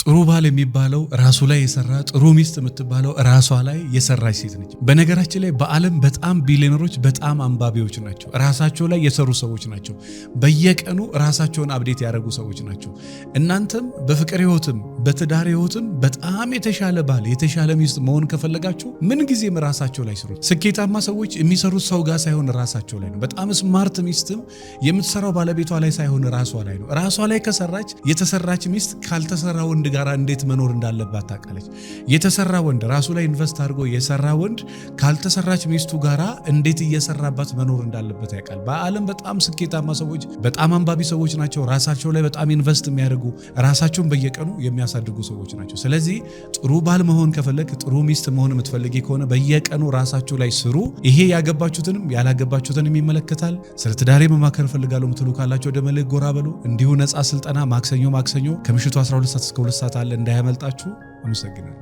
ጥሩ ባል የሚባለው ራሱ ላይ የሰራ ጥሩ ሚስት የምትባለው ራሷ ላይ የሰራች ሴት ነች። በነገራችን ላይ በዓለም በጣም ቢሊዮነሮች በጣም አንባቢዎች ናቸው። ራሳቸው ላይ የሰሩ ሰዎች ናቸው። በየቀኑ ራሳቸውን አብዴት ያደረጉ ሰዎች ናቸው። እናንተም በፍቅር ህይወትም በትዳር ህይወትም በጣም የተሻለ ባል የተሻለ ሚስት መሆን ከፈለጋችሁ ምን ጊዜም ራሳቸው ላይ ስሩ። ስኬታማ ሰዎች የሚሰሩት ሰው ጋር ሳይሆን ራሳቸው ላይ ነው። በጣም ስማርት ሚስትም የምትሰራው ባለቤቷ ላይ ሳይሆን ራሷ ላይ ነው። ራሷ ላይ ከሰራች የተሰራች ሚስት ካልተሰራ ወንድ ጋር እንዴት መኖር እንዳለባት ታውቃለች። የተሰራ ወንድ ራሱ ላይ ኢንቨስት አድርጎ የሰራ ወንድ ካልተሰራች ሚስቱ ጋራ እንዴት እየሰራባት መኖር እንዳለበት ያውቃል። በዓለም በጣም ስኬታማ ሰዎች በጣም አንባቢ ሰዎች ናቸው። ራሳቸው ላይ በጣም ኢንቨስት የሚያደርጉ ራሳቸውን በየቀኑ የሚያሳድጉ ሰዎች ናቸው። ስለዚህ ጥሩ ባል መሆን ከፈለግ ጥሩ ሚስት መሆን የምትፈልጊ ከሆነ በየቀኑ ራሳችሁ ላይ ስሩ። ይሄ ያገባችሁትንም ያላገባችሁትንም ይመለከታል። ስለ ትዳሬ መማከር ፈልጋለሁ ምትሉ ካላችሁ ወደ መልሕቅ ጎራ በሉ። እንዲሁ ነፃ ስልጠና ማክሰኞ ከምሽቱ 12 ሰዓት እስከ 2 ሰዓት አለ፣ እንዳያመልጣችሁ። አመሰግናለሁ።